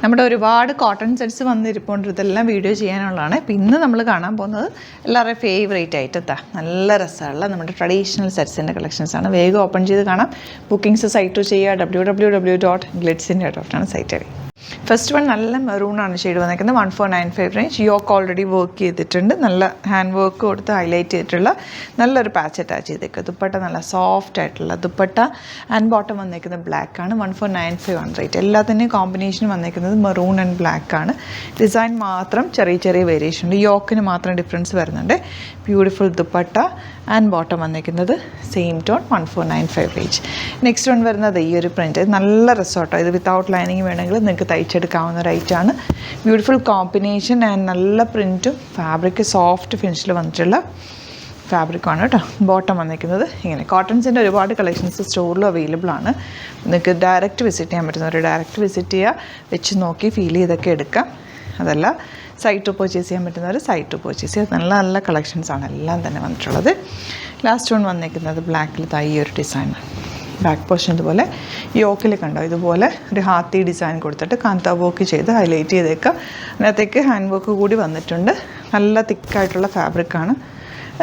നമ്മുടെ ഒരുപാട് cotton sets വന്നിരിപ്പുണ്ട്. ഇതെല്ലാം വീഡിയോ ചെയ്യാനുള്ളതാണ്. അപ്പോൾ ഇന്ന് നമ്മൾ കാണാൻ പോകുന്നത് എല്ലാവരുടെയും ഫേവറേറ്റ് ആയിട്ട് നല്ല രസമുള്ള നമ്മുടെ ട്രഡീഷണൽ സെറ്റ്സിൻ്റെ കളക്ഷൻസാണ്. വേഗം ഓപ്പൺ ചെയ്ത് കാണാം. ബുക്കിംഗ്സ് സൈറ്റ് ചെയ്യുക www.glitzindia.com സൈറ്റ് വഴി. ഫസ്റ്റ് വൺ നല്ല മെറൂണാണ് ഷെയ്ഡ് വന്നിരിക്കുന്നത്. 1495 റേഞ്ച്. യോക്ക് ഓൾറെഡി വർക്ക് ചെയ്തിട്ടുണ്ട്. നല്ല ഹാൻഡ് വർക്ക് കൊടുത്ത് ഹൈലൈറ്റ് ചെയ്തിട്ടുള്ള നല്ലൊരു പാച്ച് അറ്റാച്ച് ചെയ്തേക്കുക. ദുപ്പട്ട നല്ല സോഫ്റ്റ് ആയിട്ടുള്ള ദുപ്പട്ട ആൻഡ് ബോട്ടം വന്നിരിക്കുന്നത് ബ്ലാക്ക് ആണ്. 1495 ആണ് റേറ്റ്. എല്ലാത്തിൻ്റെയും കോമ്പിനേഷൻ വന്നിരിക്കുന്നത് മെറൂൺ ആൻഡ് ബ്ലാക്ക് ആണ്. ഡിസൈൻ മാത്രം ചെറിയ വേരിയേഷൻ ഉണ്ട്. യോക്കിന് മാത്രം ഡിഫറൻസ് വരുന്നുണ്ട്. ബ്യൂട്ടിഫുൾ ദുപ്പട്ട ആൻഡ് ബോട്ടം വന്നിരിക്കുന്നത് same tone 1495 range. Next one വരുന്നത് ഈ ഒരു പ്രിൻറ്റ് നല്ല രസോട്ടോ. ഇത് വിത്തൗട്ട് ലൈനിങ് വേണമെങ്കിൽ നിങ്ങൾക്ക് തയ്ച്ചെടുക്കാവുന്ന റൈറ്റാണ്. ബ്യൂട്ടിഫുൾ കോമ്പിനേഷൻ ആൻഡ് നല്ല പ്രിൻറ്റും ഫാബ്രിക് സോഫ്റ്റ് ഫിനിഷിൽ വന്നിട്ടുള്ള ഫാബ്രിക്കാണ് കേട്ടോ. ബോട്ടം വന്നിരിക്കുന്നത് ഇങ്ങനെ. കോട്ടൺസിൻ്റെ ഒരുപാട് കളക്ഷൻസ് സ്റ്റോറിലും അവൈലബിൾ ആണ്. നിങ്ങൾക്ക് ഡയറക്റ്റ് വിസിറ്റ് ചെയ്യാൻ പറ്റുന്നവർ ഡയറക്റ്റ് വിസിറ്റ് ചെയ്യുക, വെച്ച് നോക്കി ഫീൽ ചെയ്തൊക്കെ എടുക്കാം. അതല്ല സൈറ്റ് ടു പർച്ചേസ് ചെയ്യാൻ പറ്റുന്നവർ സൈറ്റ് ടു പർച്ചേസ് ചെയ്യുക. നല്ല കളക്ഷൻസാണ് എല്ലാം തന്നെ വന്നിട്ടുള്ളത്. ലാസ്റ്റ് വൺ വന്നിരിക്കുന്നത് ബ്ലാക്കിൽ ഈ ഒരു ഡിസൈനാണ്. ബാക്ക് പോർഷൻ ഇതുപോലെ യോക്കിൽ കണ്ടോ, ഇതുപോലെ ഒരു ഹാത്തി ഡിസൈൻ കൊടുത്തിട്ട് കാന്ത വർക്ക് ചെയ്ത് ഹൈലൈറ്റ് ചെയ്തേക്കുക. അതിനകത്തേക്ക് ഹാൻഡ് വർക്ക് കൂടി വന്നിട്ടുണ്ട്. നല്ല തിക്കായിട്ടുള്ള ഫാബ്രിക്കാണ്.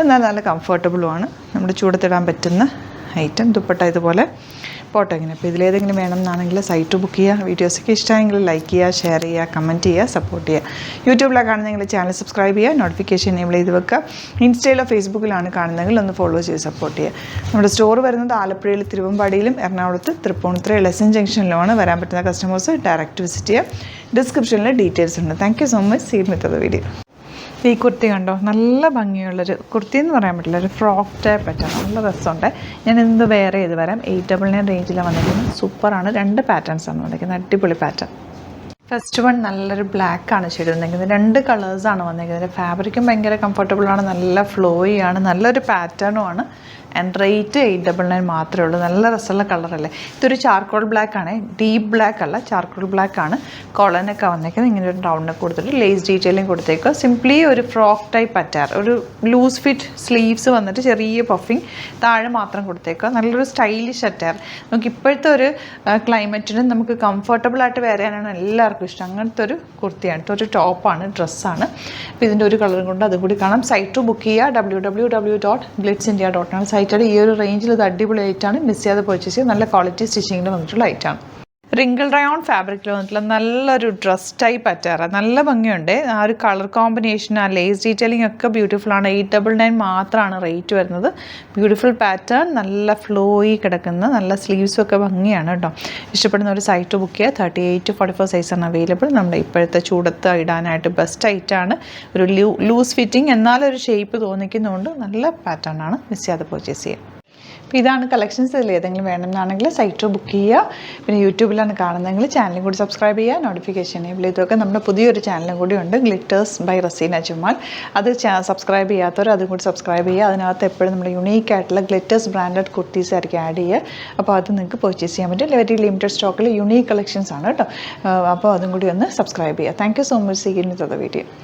എന്നാൽ നല്ല കംഫർട്ടബിളുമാണ്. നമ്മുടെ ചൂടത്തിടാൻ പറ്റുന്ന ഐറ്റം. ദുപ്പട്ട ഇതുപോലെ പോട്ടെ ഇങ്ങനെ. അപ്പോൾ ഇതിലേതെങ്കിലും വേണമെന്നാണെങ്കിൽ സൈറ്റ് ബുക്ക് ചെയ്യുക. വീഡിയോസൊക്കെ ഇഷ്ടമായെങ്കിൽ ലൈക്ക് ചെയ്യുക, ഷെയർ ചെയ്യുക, കമൻറ്റ് ചെയ്യുക, സപ്പോർട്ട് ചെയ്യുക. യൂട്യൂബിലാണ് കാണുന്നതെങ്കിൽ ചാനൽ സബ്സ്ക്രൈബ് ചെയ്യുക, നോട്ടിഫിക്കേഷൻ എനേബിൾ ചെയ്ത് വെക്കുക. ഇൻസ്റ്റയിലോ ഫേസ്ബുക്കിലാണ് കാണുന്നതെങ്കിൽ ഒന്ന് ഫോളോ ചെയ്ത് സപ്പോർട്ട് ചെയ്യുക. നമ്മുടെ സ്റ്റോർ വരുന്നത് ആലപ്പുഴയിൽ, തിരുവമ്പാടിയിലും, എറണാകുളത്ത്, തൃപ്പൂണിത്തുറ, ലെസൺ ജംഗ്ഷനിലുമാണ്. വരാൻ പറ്റുന്ന കസ്റ്റമേഴ്സ് ഡയറക്റ്റ് വിസിറ്റ് ചെയ്യുക. ഡിസ്ക്രിപ്ഷനിൽ ഡീറ്റെയിൽസ് ഉണ്ട്. Thank you so much. See with the video. ഈ കുർത്തി കണ്ടോ, നല്ല ഭംഗിയുള്ളൊരു കുർത്തി എന്ന് പറയാൻ പറ്റില്ല, ഒരു ഫ്രോക്ക് ടൈപ്പ് പറ്റാണ്. നല്ല രസമുണ്ട്. ഞാൻ ഇന്ന് വേറെ ചെയ്ത് വരാം. 899 റേഞ്ചിലാണ് വന്നിരിക്കുന്നത്. സൂപ്പറാണ്. 2 പാറ്റേൺസാണ് വന്നിരിക്കുന്നത്. അടിപൊളി പാറ്റേൺ. ഫസ്റ്റ് വൺ നല്ലൊരു ബ്ലാക്കാണ് ഷെയ്ഡ് വന്നിരിക്കുന്നത്. 2 കളേഴ്സാണ് വന്നിരിക്കുന്നത്. ഫാബ്രിക്കും ഭയങ്കര കംഫർട്ടബിളാണ്. നല്ല ഫ്ലോയിയാണ്. നല്ലൊരു പാറ്റേണും ആണ്. ആൻഡ് റേറ്റ് 899 മാത്രമേ ഉള്ളൂ. നല്ല രസമുള്ള കളറല്ലേ. ഇതൊരു ചാർക്കോൾ ബ്ലാക്ക് ആണ്. ഡീപ്പ് ബ്ലാക്ക് അല്ല, ചാർക്കോൾ ബ്ലാക്ക് ആണ്. കോളനൊക്കെ വന്നേക്കുന്നത് ഇങ്ങനെ ഒരു റൗണ്ടൊക്കെ കൊടുത്തിട്ട് ലേസ് ഡീറ്റെയിലും കൊടുത്തേക്കുക. സിംപ്ലി ഒരു ഫ്രോക്ക് ടൈപ്പ് അറ്റാർ, ഒരു ലൂസ് ഫിറ്റ് സ്ലീവ്സ് വന്നിട്ട് ചെറിയ പഫിങ് താഴെ മാത്രം കൊടുത്തേക്കുക. നല്ലൊരു സ്റ്റൈലിഷ് അറ്റാർ. നമുക്ക് ഇപ്പോഴത്തെ ഒരു ക്ലൈമറ്റിന് നമുക്ക് കംഫർട്ടബിളായിട്ട് വരാനാണ് എല്ലാവർക്കും ഇഷ്ടം. അങ്ങനത്തെ ഒരു കുർത്തിയാണ്. ഒരു ടോപ്പാണ്, ഡ്രസ്സാണ്. അപ്പോൾ ഇതിൻ്റെ ഒരു കളറും കൊണ്ട് അതും കൂടി കാണാം. സൈറ്റ് ബുക്ക് ചെയ്യുക www.glitzindia.com സൈറ്റ്. ഈ ഒരു റേഞ്ചിൽ ഇത് അടിപൊളി ഐറ്റാണ്. മിസ് ചെയ്യാതെ പർച്ചേസ് ചെയ്യുക. നല്ല ക്വാളിറ്റി സ്റ്റിച്ചിങ്ങിൽ വന്നിട്ടുള്ള ഐറ്റാണ്. റിങ്കിൾ റയോൺ ഫാബ്രിക്കിൽ വന്നിട്ടുള്ള നല്ലൊരു ഡ്രസ് ടൈപ്പ് അറ്റാറ്. നല്ല ഭംഗിയുണ്ട്. ആ ഒരു കളർ കോമ്പിനേഷൻ, ആ ലേസ് ഡീറ്റെയിലിംഗ് ഒക്കെ ബ്യൂട്ടിഫുൾ ആണ്. 899 മാത്രമാണ് റേറ്റ് വരുന്നത്. ബ്യൂട്ടിഫുൾ പാറ്റേൺ, നല്ല ഫ്ലോയി കിടക്കുന്ന, നല്ല സ്ലീവ്സും ഒക്കെ ഭംഗിയാണ് കേട്ടോ. ഇഷ്ടപ്പെടുന്ന ഒരു സൈറ്റ് ബുക്ക് ചെയ്യുക. 38 to 44 സൈസാണ് അവൈലബിൾ. നമ്മുടെ ഇപ്പോഴത്തെ ചൂടത്ത് ഇടാനായിട്ട് ബെസ്റ്റ് ഐറ്റാണ്. ഒരു ലൂസ് ഫിറ്റിംഗ് എന്നാലൊരു ഷേപ്പ് തോന്നിക്കുന്നതുകൊണ്ട് നല്ല പാറ്റേൺ ആണ്. മിസ് ചെയ്യാതെ പർച്ചേസ് ചെയ്യുക. അപ്പോൾ ഇതാണ് കളക്ഷൻസ്. ഇതിൽ ഏതെങ്കിലും വേണമെന്നാണെങ്കിൽ സൈറ്റ് ബുക്ക് ചെയ്യുക. പിന്നെ യൂട്യൂബിലാണ് കാണുന്നതെങ്കിൽ ചാനലും കൂടി സബ്സ്ക്രൈബ് ചെയ്യുക, നോട്ടിഫിക്കേഷൻ എനേബിൾ ചെയ്തൊക്കെ. നമ്മുടെ പുതിയൊരു ചാനലും കൂടി ഉണ്ട്, ഗ്ലിറ്റേഴ്സ് ബൈ റസീന ജമാൽ. അത് സബ്സ്ക്രൈബ് ചെയ്യാത്തവർ അതും കൂടി സബ്സ്ക്രൈബ് ചെയ്യുക. അതിനകത്ത് എപ്പോഴും നമ്മുടെ യുണീക്ക് ആയിട്ടുള്ള ഗ്ലിറ്റേഴ്സ് ബ്രാൻഡഡ് കുർത്തീസ് ആയിരിക്കും ആഡ് ചെയ്യുക. അപ്പോൾ അത് നിങ്ങൾക്ക് പർച്ചേസ് ചെയ്യാൻ പറ്റും. വെരി ലിമിറ്റഡ് സ്റ്റോക്കിൽ യുണീക്ക് കളക്ഷൻസ് ആണ് കേട്ടോ. അപ്പോൾ അതും കൂടി ഒന്ന് സബ്സ്ക്രൈബ് ചെയ്യുക. Thank you so much. See you in the video.